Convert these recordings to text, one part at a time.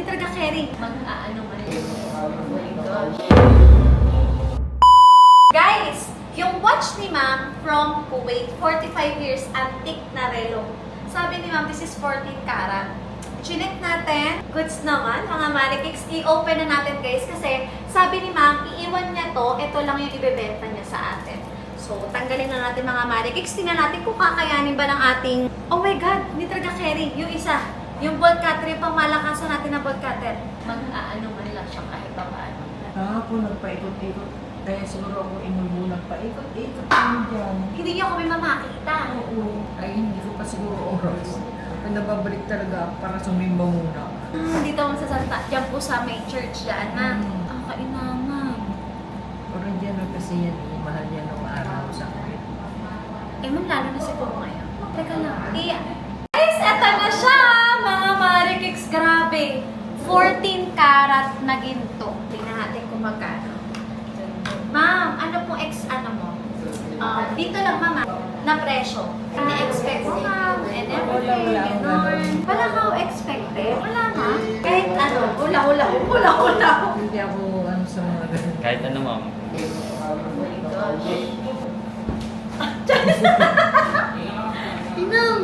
talaga carry. Mag-aano man yun. Guys, yung watch ni ma'am from Kuwait, 45 years, antique na relo. Sabi ni ma'am, this is 14 karat. Chinek natin. Goods naman, mga Malikix. I-open na natin, guys, kasi sabi ni ma'am, iiwan niya to, ito lang yung ibebenta niya sa atin. So, tanggalin na natin mga Malikix. Tingnan natin kung kakayanin ba ng ating, oh my God, hindi talaga carry. Yung isa, yung bolt cutter, yung pamalakasan natin na bolt cutter. Mag-aano man lang siya kahit pa paano. Ako nagpaikot-ikot. Kaya siguro ako inulbulag pa. Ikot-ikot kami dyan. Hindi niyo kami mamakita. Oo. Ay, hindi ko pa siguro oras. Nababalik talaga ako para sumimba muna. Dito mo sa Santa, dyan po sa may church dyan, ma'am. Ang kainaman. Original kasi yan eh. Mahal yan ng araw sa akin. Eh, ma'am, lalo na siguro ngayon. Teka lang. Guys, eto na siya! Mga Marikix, grabe. 14 karat na ginto. Tingnan natin kung magkano. Ma'am, ano pong ano mo? Dito lang, mama, na presyo. Na-expect mo, ma'am, and everything, gano'n. Wala ka expected? Wala na. Kahit ano, hula-hula. Hindi ako ano sa mga ganun. Kahit ano, ma'am. Inang,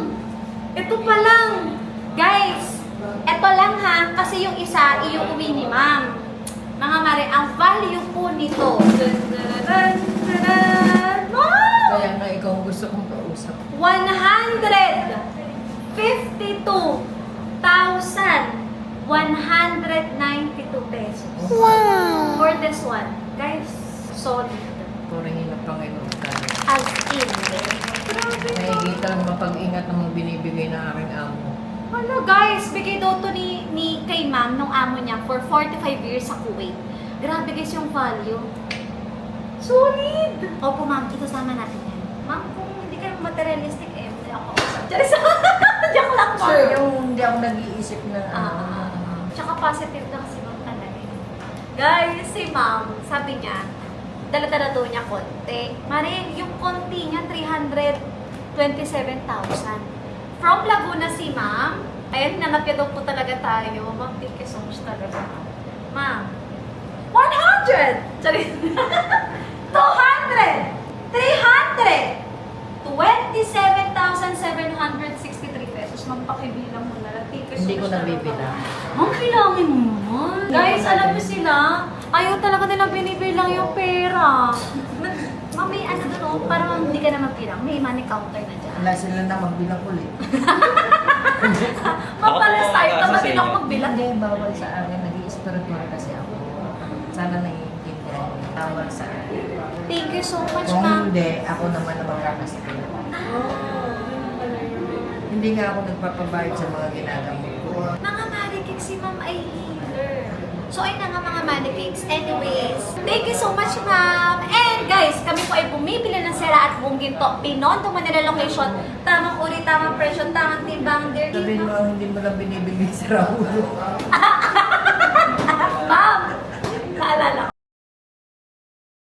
ito pa lang. Guys, ito lang ha, kasi yung isa, iuwi ni ma'am. Mga mare, ang value po nito. Wow! Kaya nga ikaw ang gusto kong kausap. 152,192 pesos. Wow! For this one. Guys, solid. Purihin ng Panginoon tayo. As in, grabe to. Nakikita lang mapag-ingat ng mga binibigay ng aking amo. Ano guys, bigay daw to ni kay ma'am nung amo niya for 45 years sa Kuwait. Grabe guys yung value. Solid! Opo ma'am, isasama natin yan. Ma'am, kung hindi kayo materialistic eh, hindi ako usap. Charis! Joke lang po. Sure, yung hindi ako nag-iisip na Tsaka positive lang si ma'am talaga. Guys, si ma'am, sabi niya, dala-dala daw niya konti. Mari, yung konti niya, 327,000. From Laguna si ma'am. Ayun, nanapya daw po talaga tayo. Ma'am, thank you so much talaga. Ma'am, 100! Charis! 200! 300! 27,763 pesos. Ma'am, pakibilang mo na lang. Thank you so Hindi ko much talaga. nabibilang. Ma'am, bilangin mo naman. Guys, alam mo sila, ayaw talaga nila binibilang yung pera. Ma'am, may ano doon, parang hindi ka na magbilang. May money counter na dyan. Wala sila na magbilang ulit. Mapalas tayo, Ako po, tamatin sa ako inyo. magbilang. Hindi, bawal sa akin. Nag-i-spiritual kasi ako. Sana naiintindihan mo. Bawal sa akin. Thank you so much, Kung ma'am. hindi, ako naman na magkakasipin. Hindi nga ako nagpapabayad sa mga ginagamit ko. Mga Malikix, si ma'am ay healer. So, ayun na nga mga Malikix. Anyways, thank you so much, ma'am. And guys, kami po ay bumibili ng sera at buong ginto. Pinondo Manila location. Tamang uri, tamang presyo, tamang timbang. Dear Sabihin mo, hindi mo lang binibigay sa Raul.